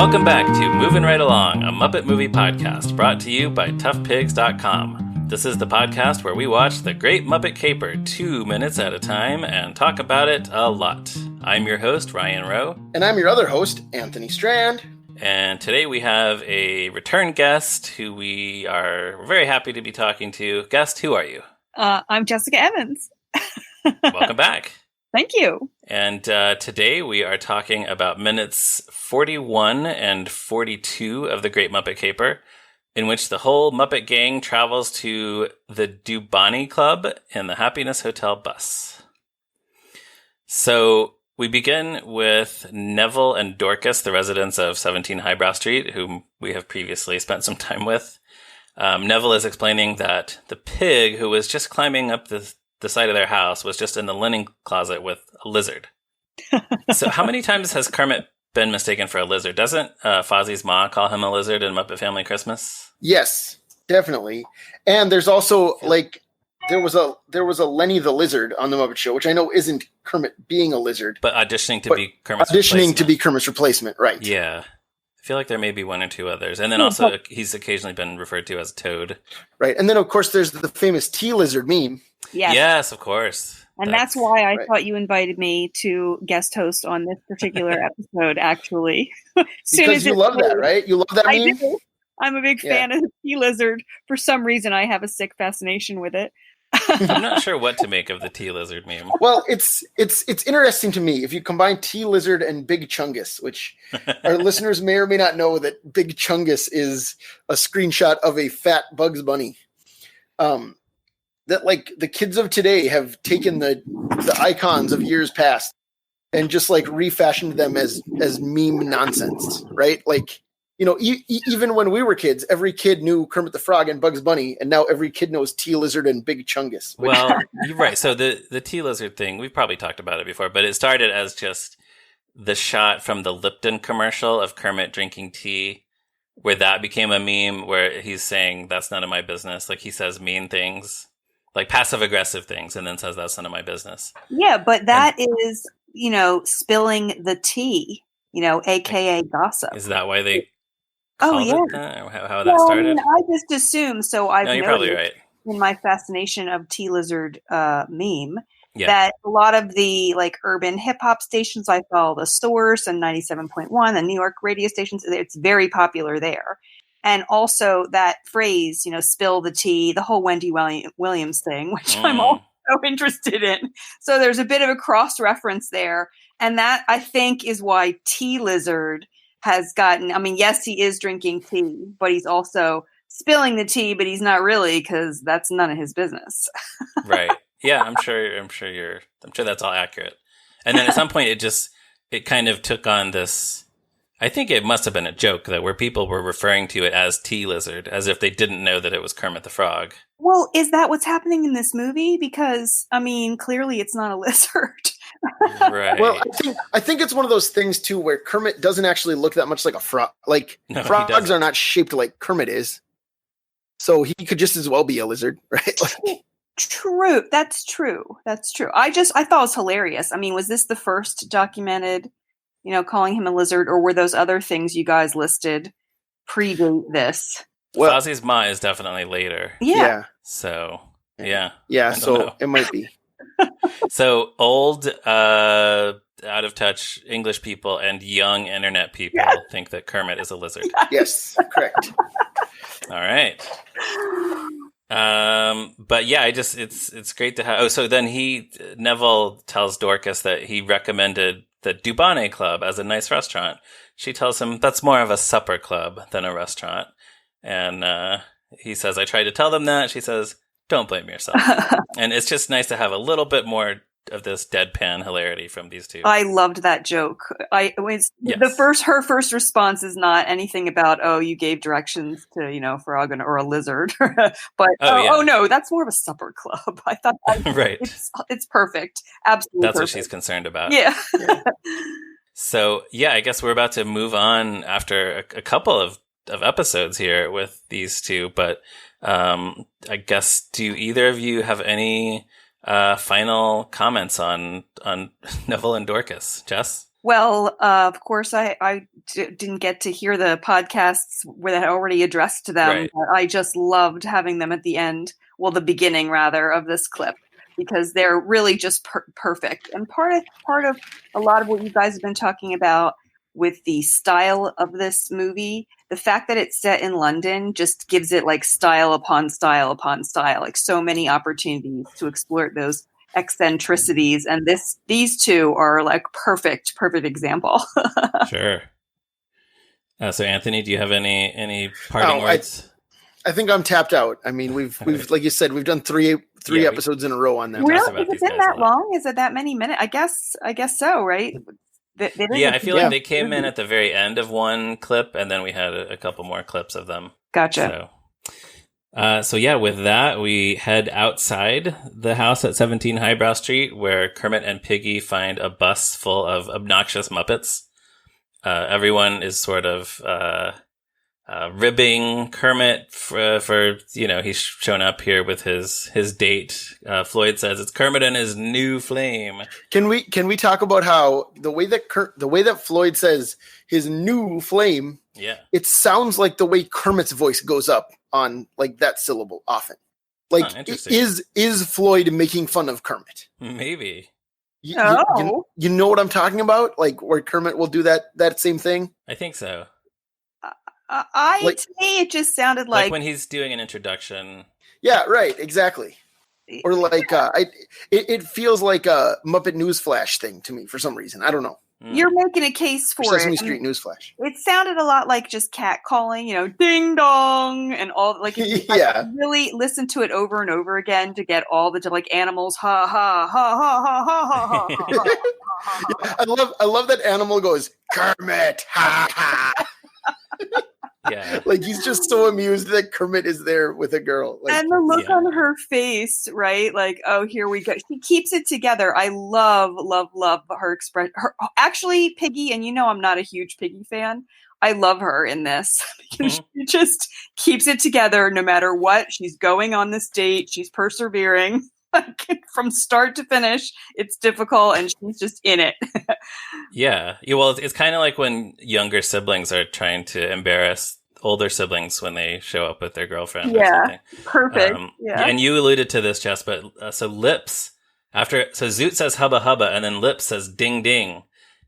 Welcome back to Movin' Right Along, a Muppet movie podcast brought to you by toughpigs.com. This is the podcast where we watch The Great Muppet Caper 2 minutes at a time and talk about it a lot. I'm your host, Ryan Rowe. And I'm your other host, Anthony Strand. And today we have a return guest who we are very happy to be talking to. Guest, who are you? I'm Jessica Evans. Welcome back. Thank you. And today we are talking about minutes 41 and 42 of The Great Muppet Caper, in which the whole Muppet gang travels to the Dubonnet Club in the Happiness Hotel bus. So we begin with Neville and Dorcas, the residents of 17 Highbrow Street, whom we have previously spent some time with. Neville is explaining that the pig who was just climbing up the side of their house was just in the linen closet with a lizard. So how many times has Kermit been mistaken for a lizard? Doesn't Fozzie's ma call him a lizard in Muppet Family Christmas? Yes, definitely. And there's also there was a Lenny the Lizard on the Muppet Show, which I know isn't Kermit being a lizard, but auditioning to be Kermit's replacement, right? Yeah. I feel like there may be one or two others. And then also he's occasionally been referred to as Toad. Right. And then of course there's the famous T-Lizard meme. Yes, of course. And that's why I thought you invited me to guest host on this particular episode, actually. Because you love that, right? You love that meme? I do. I'm a big fan of the T-Lizard. For some reason, I have a sick fascination with it. I'm not sure what to make of the T-Lizard meme. Well, it's interesting to me if you combine T-Lizard and Big Chungus, which our listeners may or may not know that Big Chungus is a screenshot of a fat Bugs Bunny. That like the kids of today have taken the icons of years past and just like refashioned them as meme nonsense, right? Like, you know, even when we were kids, every kid knew Kermit the Frog and Bugs Bunny, and now every kid knows T-Lizard and Big Chungus. Well, you're right. So the T-Lizard thing, we've probably talked about it before, but it started as just the shot from the Lipton commercial of Kermit drinking tea, where that became a meme where he's saying, that's none of my business. Like he says mean things, like passive-aggressive things, and then says, that's none of my business. Yeah, but that is, you know, spilling the tea, you know, a.k.a. gossip. Is that why they called it that? Or how that started? I mean, I just assume, so I've you're probably right. In my fascination of T-Lizard meme, that a lot of the, like, urban hip-hop stations, I follow the Source and 97.1, the New York radio stations, it's very popular there. And also that phrase, you know, spill the tea, the whole Wendy Williams thing, which I'm also interested in. So there's a bit of a cross-reference there. And that, I think, is why T-Lizard has gotten, I mean, yes, he is drinking tea, but he's also spilling the tea, but he's not really, because that's none of his business. Right. Yeah, I'm sure that's all accurate. And then at some point it kind of took on this, I think it must have been a joke that where people were referring to it as T-Lizard, as if they didn't know that it was Kermit the Frog. Well, is that what's happening in this movie? Because, I mean, clearly it's not a lizard. Right. Well, I think it's one of those things, too, where Kermit doesn't actually look that much like a frog. Like, frogs are not shaped like Kermit is. So he could just as well be a lizard, right? True. That's true. I thought it was hilarious. I mean, was this the first documented, you know, calling him a lizard, or were those other things you guys listed predate this? Well, Fozzie's ma is definitely later. Yeah. So, yeah. Yeah, so it might be. So old, out of touch English people and young internet people think that Kermit is a lizard. Yes, correct. All right. But yeah, it's great to have. Oh, so then Neville tells Dorcas that he recommended the Dubonnet Club as a nice restaurant. She tells him that's more of a supper club than a restaurant. And he says, I tried to tell them that. She says, don't blame yourself. And it's just nice to have a little bit more of this deadpan hilarity from these two. I loved that joke. Her first response is not anything about, oh, you gave directions to, you know, frog or a lizard, but oh no, that's more of a supper club. I thought right. It's perfect. Absolutely. That's perfect. What she's concerned about. Yeah. So I guess we're about to move on after a couple of episodes here with these two, but I guess, do either of you have any final comments on Neville and Dorcas? Jess? Well, of course, I didn't get to hear the podcasts where that already addressed to them. Right. But I just loved having them at the end, well, the beginning rather of this clip, because they're really just perfect. And part of a lot of what you guys have been talking about with the style of this movie, the fact that it's set in London just gives it like style upon style upon style, like so many opportunities to exploit those eccentricities, and these two are like perfect example. Sure. So Anthony, do you have any parting words? I think I'm tapped out. I mean, we've like you said, we've done three episodes in a row on them. Really? Has it been that long? Is it that many minutes? I guess so, right? I feel like they came in at the very end of one clip, and then we had a couple more clips of them. Gotcha. So yeah, with that, we head outside the house at 17 Highbrow Street, where Kermit and Piggy find a bus full of obnoxious Muppets. Everyone is sort of ribbing Kermit for he's shown up here with his date. Floyd says it's Kermit and his new flame. Can we talk about how the way that Floyd says his new flame? Yeah, it sounds like the way Kermit's voice goes up on like that syllable often. Like, is Floyd making fun of Kermit? Maybe. You know what I'm talking about? Like where Kermit will do that same thing? I think so. To me, it just sounded like when he's doing an introduction. Yeah, right. Exactly. Or like, it feels like a Muppet Newsflash thing to me for some reason. I don't know. You're making a case for Sesame Street Newsflash. It sounded a lot like just cat calling, ding dong, and all like. I really listen to it over and over again to get all the like animals, ha ha ha ha ha ha ha ha. I love that animal goes Kermit, ha ha. Yeah, like he's just so amused that Kermit is there with a girl, like, and the look on her face, right? Like, oh, here we go. She keeps it together. I love her expression. Actually, Piggy, and I'm not a huge Piggy fan. I love her in this because she just keeps it together no matter what. She's going on this date. She's persevering. Like from start to finish, it's difficult, and she's just in it. Yeah. Well, it's kind of like when younger siblings are trying to embarrass older siblings when they show up with their girlfriend. Yeah, or something. perfect. And you alluded to this, Jess, but so Lips so Zoot says hubba hubba, and then Lips says ding ding.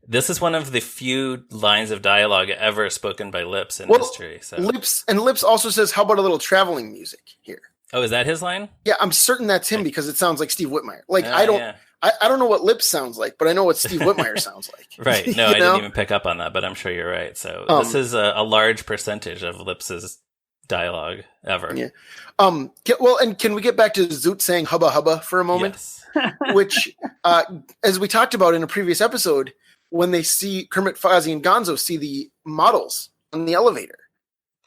This is one of the few lines of dialogue ever spoken by Lips in history. So Lips also says, "How about a little traveling music here?" Oh, is that his line? Yeah, I'm certain that's him because it sounds like Steve Whitmire. Like I don't know what Lips sounds like, but I know what Steve Whitmire sounds like. Right. No, I didn't even pick up on that, but I'm sure you're right. So this is a large percentage of Lips's dialogue ever. Yeah. Well, and can we get back to Zoot saying hubba hubba for a moment? Yes. Which, as we talked about in a previous episode, when they see Kermit, Fozzie, and Gonzo see the models on the elevator,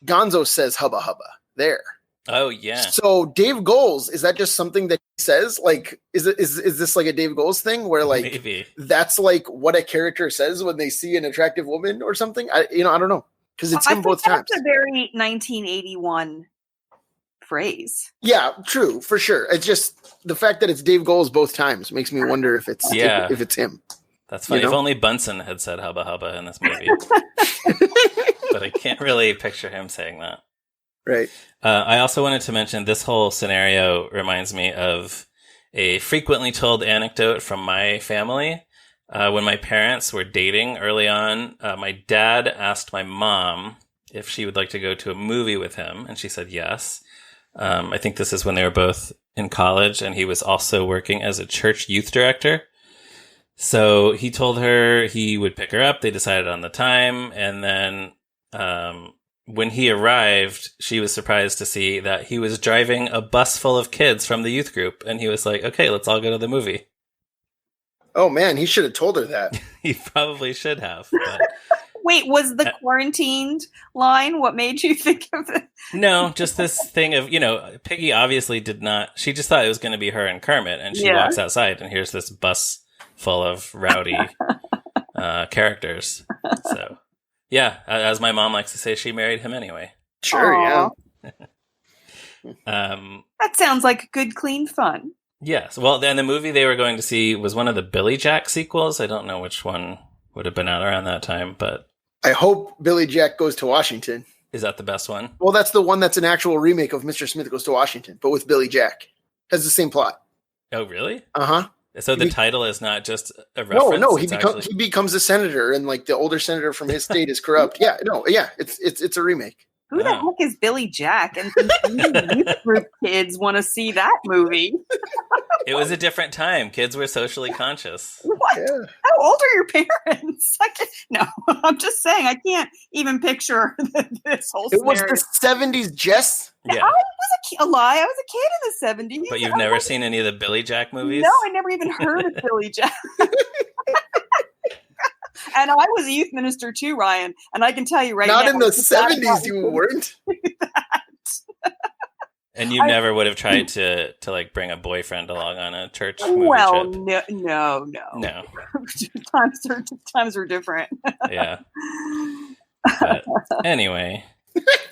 Gonzo says hubba hubba there. Oh yeah. So Dave Goelz, is that just something that he says? Like, is this like a Dave Goelz thing where like maybe that's like what a character says when they see an attractive woman or something? I don't know because it's him both times. That's a very 1981 phrase. Yeah, true for sure. It's just the fact that it's Dave Goelz both times makes me wonder if it's if it's him. That's funny. If only Bunsen had said hubba hubba in this movie, but I can't really picture him saying that. Right. I also wanted to mention this whole scenario reminds me of a frequently told anecdote from my family. When my parents were dating early on, my dad asked my mom if she would like to go to a movie with him, and she said yes. I think this is when they were both in college, and he was also working as a church youth director. So he told her he would pick her up. They decided on the time, and then when he arrived, she was surprised to see that he was driving a bus full of kids from the youth group. And he was like, okay, let's all go to the movie. Oh, man, he should have told her that. He probably should have. But Wait, was the quarantined line what made you think of it? No, just this thing of, Piggy obviously did not. She just thought it was going to be her and Kermit. And she walks outside and here's this bus full of rowdy characters. So. Yeah, as my mom likes to say, she married him anyway. Sure, Aww. That sounds like good, clean fun. Yes. Well, then the movie they were going to see was one of the Billy Jack sequels. I don't know which one would have been out around that time. But I hope Billy Jack Goes to Washington. is that the best one? Well, that's the one that's an actual remake of Mr. Smith Goes to Washington, but with Billy Jack. Has the same plot. Oh, really? Uh-huh. So the title is not just a reference? No, he becomes a senator, and like the older senator from his state is corrupt. It's a remake. Who the heck is Billy Jack? And youth group kids want to see that movie. It was a different time. Kids were socially conscious. What? Yeah. How old are your parents? No, I'm just saying I can't even picture this whole scenario. It was the 70s, Jess. Yeah. I was a lie. I was a kid in the 70s. But you've never seen any of the Billy Jack movies? No, I never even heard of Billy Jack. And I was a youth minister too, Ryan. And I can tell you now. Not in the 70s, you weren't. And you never would have tried to like bring a boyfriend along on a church movie trip? No. Times were different. Yeah. But anyway,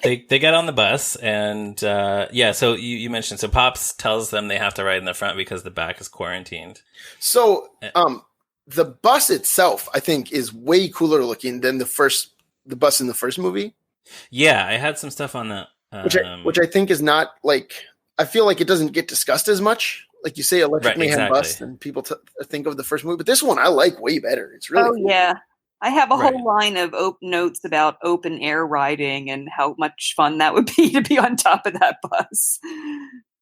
they get on the bus and so you mentioned, so Pops tells them they have to ride in the front because the back is quarantined. So the bus itself, I think, is way cooler looking than the bus in the first movie. Yeah, I had some stuff on that. Which I think is not like, I feel like it doesn't get discussed as much. Like you say, Electric Mayhem Bus, and people think of the first movie, but this one I like way better. It's really cool. Yeah. I have a whole line of notes about open air riding and how much fun that would be to be on top of that bus.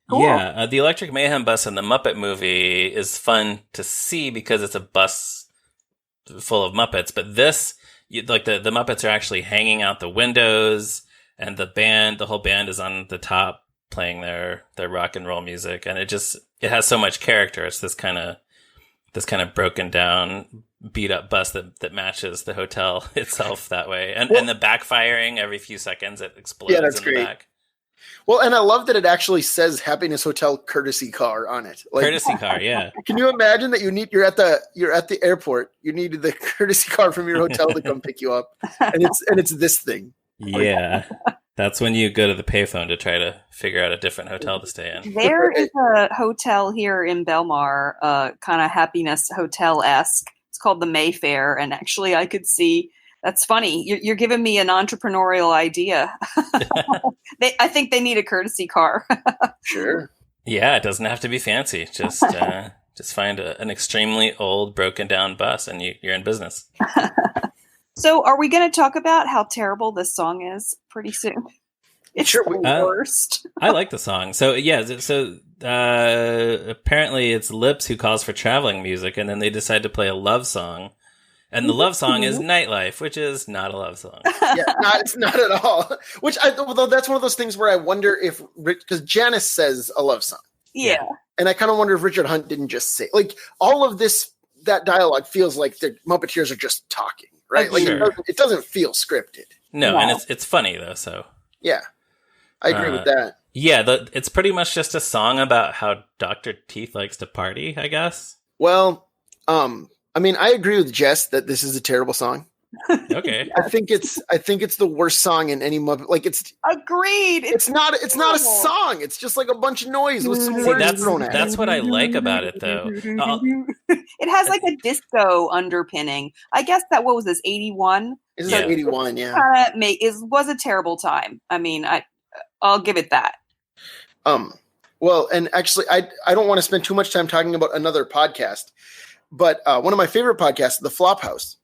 Cool. Yeah, the Electric Mayhem Bus in the Muppet movie is fun to see because it's a bus full of Muppets. But this, the Muppets are actually hanging out the windows, and the whole band is on the top playing their rock and roll music, and it has so much character. It's this kind of broken down, beat up bus that matches the hotel itself that way, and the backfiring every few seconds it explodes. Yeah, that's great. The back. Well, and I love that it actually says Happiness Hotel courtesy car on it. Like, courtesy car, yeah. Can you imagine that you're at the airport, you needed the courtesy car from your hotel to come pick you up, and it's this thing. Yeah. That's when you go to the payphone to try to figure out a different hotel to stay in. There is a hotel here in Belmar, kind of Happiness Hotel-esque. It's called the Mayfair, and actually I could see. That's funny. You're giving me an entrepreneurial idea. I think they need a courtesy car. Sure. Yeah, it doesn't have to be fancy. Just find an extremely old, broken down bus, and you're in business. So, are we going to talk about how terrible this song is pretty soon? It's the worst. I like the song. So apparently it's Lips who calls for traveling music, and then they decide to play a love song. And the love song is Nightlife, which is not a love song. Yeah, it's not at all. Although that's one of those things where I wonder if, because Janice says a love song. Yeah. And I kind of wonder if Richard Hunt didn't just say, like, all of that dialogue feels like the Muppeteers are just talking, right? Like, sure. It doesn't feel scripted. No, and it's funny, though, so. Yeah, I agree with that. Yeah, it's pretty much just a song about how Dr. Teeth likes to party, I guess. Well, I mean, I agree with Jess that this is a terrible song. Okay. I think it's the worst song in any Muppet. Like, it's agreed. It's not a song. It's just like a bunch of noise with some words thrown at it. That's what I like about it, though. It has like a disco underpinning. I guess what was this, 81? This is 81, yeah. Was a terrible time. I mean, I'll give it that. Well, and actually, I don't want to spend too much time talking about another podcast. But one of my favorite podcasts, The Flophouse,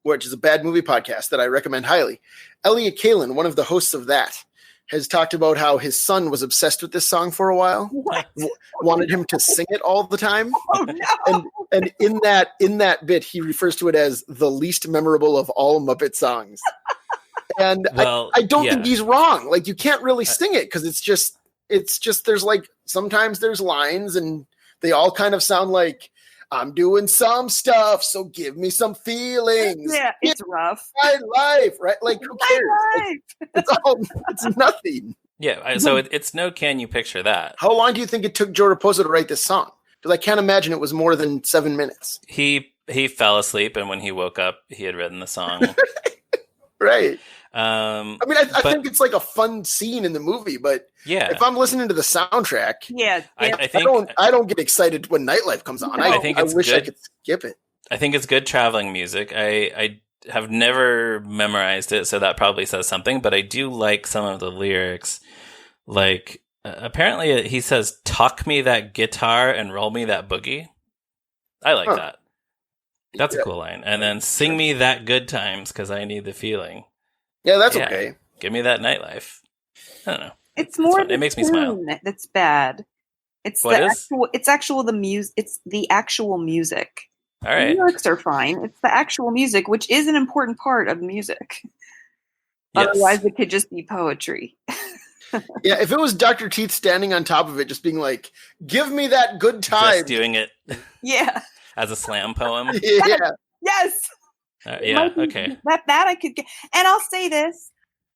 which is a bad movie podcast that I recommend highly. Elliot Kalin, one of the hosts of that, has talked about how his son was obsessed with this song for a while. Wanted him to sing it all the time. Oh, no. And in that bit, he refers to it as the least memorable of all Muppet songs. And I don't think he's wrong. Like, you can't really sing it because it's just there's like sometimes there's lines and they all kind of sound like, I'm doing some stuff, so give me some feelings. Yeah, it's rough. My life, right? Like, who cares? It's nothing. Yeah, so it's no can you picture that. How long do you think it took Joe Raposo to write this song? Because I can't imagine it was more than 7 minutes. He fell asleep, and when he woke up, he had written the song. Right. I mean, I think it's like a fun scene in the movie, but if I'm listening to the soundtrack, I don't get excited when Nightlife comes on. I wish I could skip it. I think it's good traveling music. I have never memorized it, so that probably says something, but I do like some of the lyrics. Like, apparently he says, "Talk me that guitar and roll me that boogie." I like that. That's a cool line. And then sing me that good times because I need the feeling. Yeah, that's okay. Give me that nightlife. I don't know. It's more. It makes me smile. That's bad. It's the actual music. All right. The lyrics are fine. It's the actual music, which is an important part of music. Yes. Otherwise, it could just be poetry. Yeah, if it was Dr. Teeth standing on top of it, just being like, "Give me that good time," just doing it. Yeah. As a slam poem. Yeah. Yes. Okay. That I could get, and I'll say this.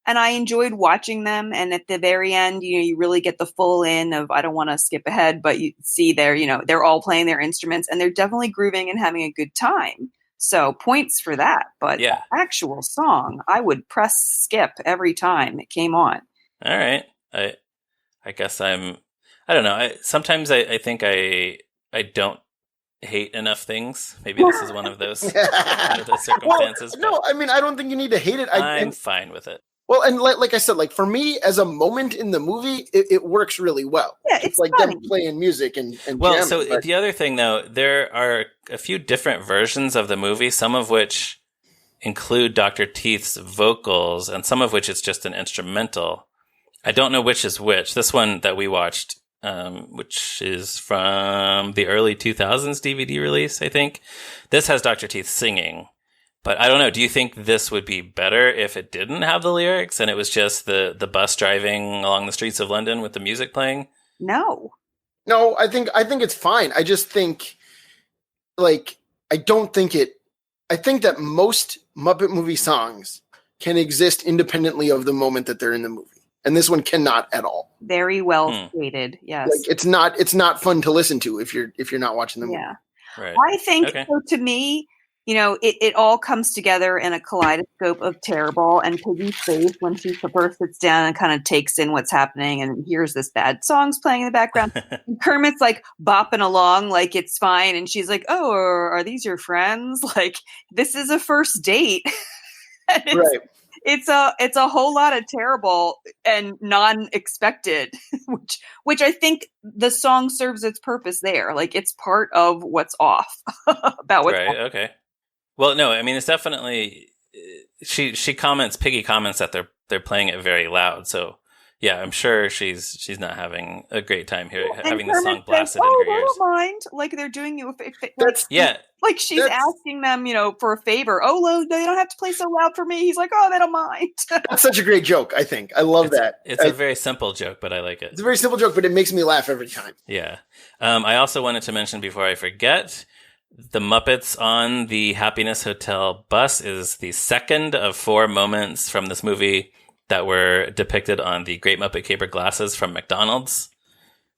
And I enjoyed watching them. And at the very end, you really get the full in of, I don't want to skip ahead, but you see they're all playing their instruments and they're definitely grooving and having a good time. So points for that. But the actual song, I would press skip every time it came on. All right. I guess I don't know. Sometimes I think I don't hate enough things. Maybe this is one of those, circumstances. Well, no, I mean, I don't think you need to hate it. I'm fine with it. Well, and like I said, like for me, as a moment in the movie, it works really well. Yeah, it's like funny. them playing music and well, jamming, so but the other thing, though, there are a few different versions of the movie, some of which include Dr. Teeth's vocals, and some of which it's just an instrumental. I don't know which is which. This one that we watched, which is from the early 2000s DVD release, I think. This has Dr. Teeth singing. But I don't know. Do you think this would be better if it didn't have the lyrics and it was just the bus driving along the streets of London with the music playing? No, I think it's fine. I just think, like, I think that most Muppet movie songs can exist independently of the moment that they're in the movie. And this one cannot at all. Very well stated. Yes. Like it's not fun to listen to if you're not watching the movie. Yeah. Right. I think so, to me, it all comes together in a kaleidoscope of terrible, and Piggy's face when she first sits down and kind of takes in what's happening and hears this bad songs playing in the background. And Kermit's like bopping along like it's fine. And she's like, "Oh, are these your friends? Like, this is a first date." Right. It's a whole lot of terrible and non-expected, which I think the song serves its purpose there. Like, it's part of what's off about what's right. off. Okay. Well, no, I mean, it's definitely Piggy comments that they're playing it very loud. So yeah, I'm sure she's not having a great time here, having the song blasted in her ears. They don't mind. Like, they're doing you a favor. Like she's asking them, for a favor. "Oh, well, they don't have to play so loud for me." He's like, "Oh, they don't mind." That's such a great joke. I think I love that. It's a very simple joke, but I like it. It's a very simple joke, but it makes me laugh every time. Yeah. I also wanted to mention before I forget, the Muppets on the Happiness Hotel bus is the second of 4 moments from this movie that were depicted on the Great Muppet Caper glasses from McDonald's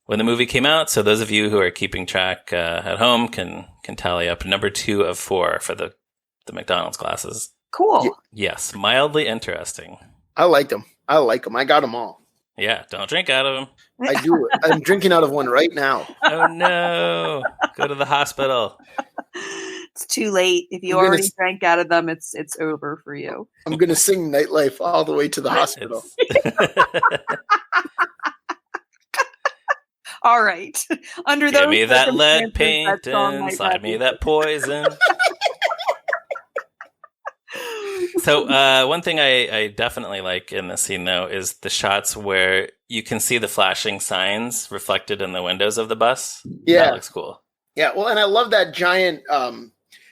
when the movie came out. So those of you who are keeping track at home can tally up number 2 of 4 for the McDonald's glasses. Cool. Yes, mildly interesting. I liked them. I got them all. Yeah, don't drink out of them. I do. I'm drinking out of one right now. Oh no! Go to the hospital. It's too late. If you already drank out of them, it's over for you. I'm going to sing Nightlife all the way to the hospital. All right. Under those Give me that lead paint and slide me that poison. So one thing I definitely like in this scene, though, is the shots where you can see the flashing signs reflected in the windows of the bus. Yeah. That looks cool. Yeah, well, and I love that giant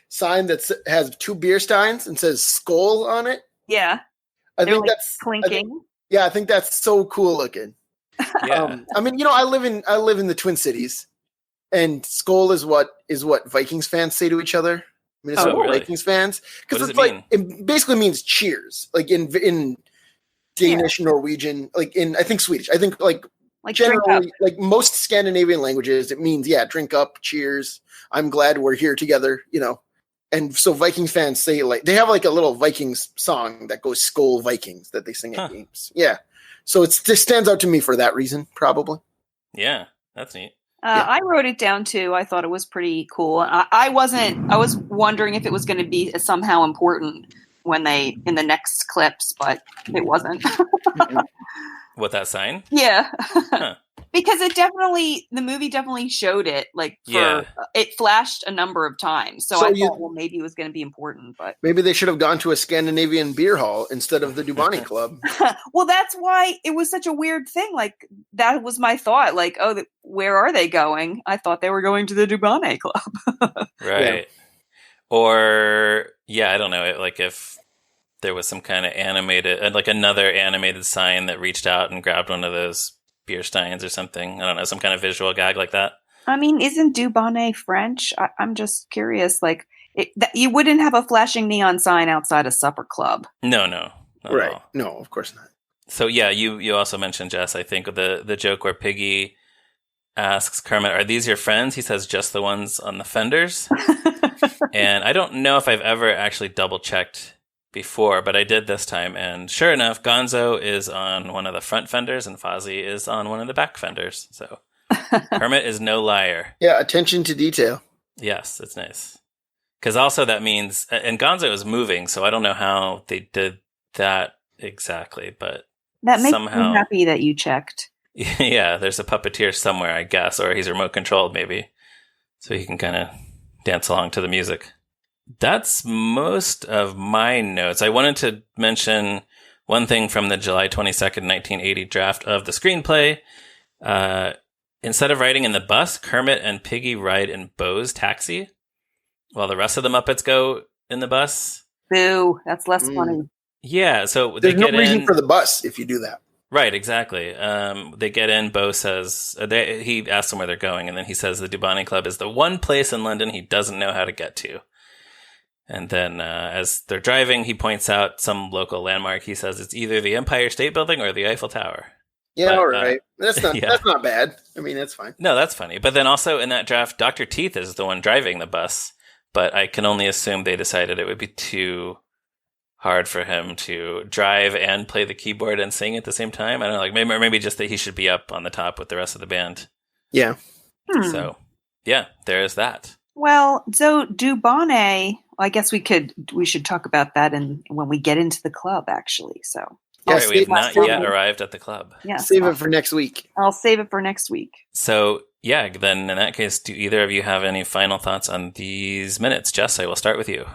sign that has 2 beer steins and says "Skull" on it. Yeah. I think that's clinking. I think that's so cool looking. Yeah. I mean, I live in the Twin Cities, and "Skull" is what Vikings fans say to each other. Minnesota really? Vikings fans, because it's like it basically means cheers, like in Danish, Norwegian, like in I think Swedish. I think like generally, like most Scandinavian languages, it means drink up, cheers. I'm glad we're here together, And so Vikings fans say they have like a little Vikings song that goes "Skål Vikings" that they sing at games. Yeah, so it just stands out to me for that reason, probably. Yeah, that's neat. I wrote it down too. I thought it was pretty cool. I was wondering if it was going to be somehow important when in the next clips, but it wasn't. What, that sign? Yeah. Huh. Because the movie definitely showed it. It flashed a number of times. So I thought, well, maybe it was going to be important, but maybe they should have gone to a Scandinavian beer hall instead of the Dubonnet Club. Well, that's why it was such a weird thing. Like, that was my thought. Like, oh, where are they going? I thought they were going to the Dubonnet Club. Right. Yeah. Or, I don't know. Like, if there was some kind of animated, like another animated sign that reached out and grabbed one of those beer steins or something. I don't know, some kind of visual gag like that. I mean, isn't Dubonnet French? I'm just curious. Like, you wouldn't have a flashing neon sign outside a supper club. No. Right. No, of course not. So, you also mentioned, Jess, I think, the joke where Piggy asks Kermit, are these your friends? He says, just the ones on the fenders. And I don't know if I've ever actually double-checked before, but I did this time, and sure enough, Gonzo is on one of the front fenders and Fozzie is on one of the back fenders. So Kermit is no liar. Yeah, attention to detail. Yes, it's nice. Because also that means, and Gonzo is moving, so I don't know how they did that exactly, but that makes me happy that you checked. Yeah, there's a puppeteer somewhere, I guess, or he's remote controlled maybe, so he can kind of dance along to the music. That's most of my notes. I wanted to mention one thing from the July 22nd, 1980 draft of the screenplay. Instead of riding in the bus, Kermit and Piggy ride in Bo's taxi, while the rest of the Muppets go in the bus. Boo, that's less funny. Yeah, so there's no reason for the bus if you do that. Right, exactly. They get in. Bo says, he asks them where they're going, and then he says the Dubonnet Club is the one place in London he doesn't know how to get to. And then as they're driving, he points out some local landmark. He says it's either the Empire State Building or the Eiffel Tower. Yeah, all right. That's not bad. I mean, that's fine. No, that's funny. But then also in that draft, Dr. Teeth is the one driving the bus. But I can only assume they decided it would be too hard for him to drive and play the keyboard and sing at the same time. I don't know, maybe just that he should be up on the top with the rest of the band. Yeah. So, there's that. Well, so Dubonnet, I guess we should talk about that when we get into the club, actually. So, right, we have not yet arrived at the club. Yes, save it for next week. I'll save it for next week. So, then in that case, do either of you have any final thoughts on these minutes? Jess, I will start with you.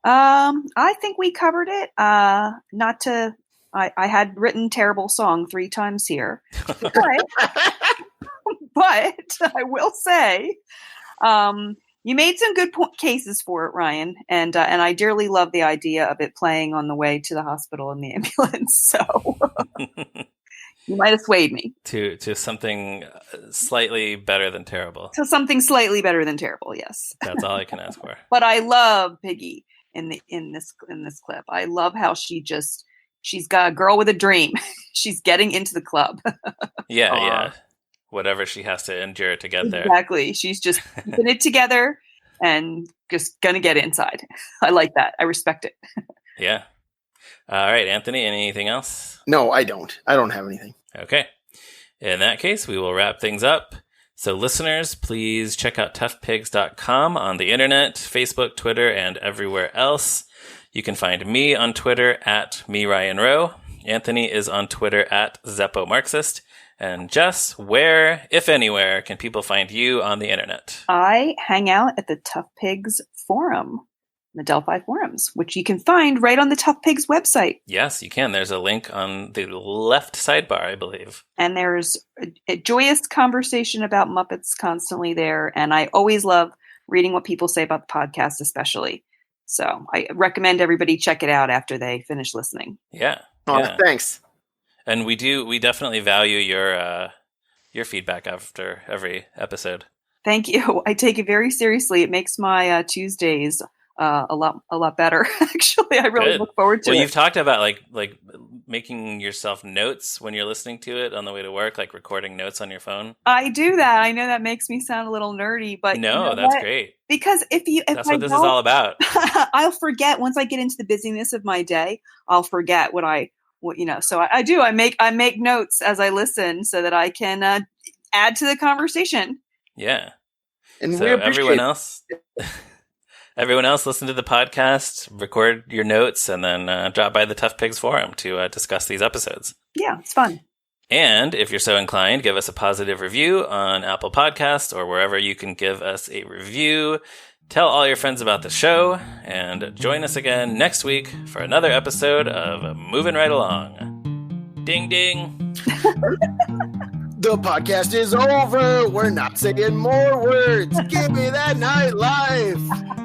I think we covered it. I had written terrible song 3 times here, but I will say, you made some good cases for it, Ryan, and I dearly love the idea of it playing on the way to the hospital in the ambulance. So you might have swayed me to something slightly better than terrible. To something slightly better than terrible. Yes, that's all I can ask for. But I love Piggy in this clip. I love how she's got a girl with a dream. She's getting into the club. Yeah. Whatever she has to endure to get there. Exactly. She's just keeping it together and just gonna get inside. I like that. I respect it. Yeah. All right, Anthony, anything else? No, I don't. I don't have anything. Okay. In that case, we will wrap things up. So listeners, please check out toughpigs.com on the internet, Facebook, Twitter, and everywhere else. You can find me on Twitter at @MeRyanRowe. Anthony is on Twitter at ZeppoMarxist. And Jess, where, if anywhere, can people find you on the internet? I hang out at the Tough Pigs forum, the Delphi forums, which you can find right on the Tough Pigs website. Yes, you can. There's a link on the left sidebar, I believe. And there's a joyous conversation about Muppets constantly there. And I always love reading what people say about the podcast, especially. So I recommend everybody check it out after they finish listening. Yeah. Thanks. And we definitely value your feedback after every episode. Thank you. I take it very seriously. It makes my Tuesdays a lot better. Actually, I really look forward to it. Well, you've talked about like making yourself notes when you're listening to it on the way to work, like recording notes on your phone. I do that. I know that makes me sound a little nerdy, but no, that's great. Because if that's what this is all about. I'll forget once I get into the busyness of my day. I'll forget so I do. I make notes as I listen so that I can add to the conversation. Yeah. And so we appreciate everyone else listen to the podcast, record your notes, and then drop by the Tough Pigs forum to discuss these episodes. Yeah, it's fun. And if you're so inclined, give us a positive review on Apple Podcasts or wherever you can give us a review. Tell all your friends about the show, and join us again next week for another episode of Moving Right Along. Ding, ding. The podcast is over. We're not saying more words. Give me that nightlife.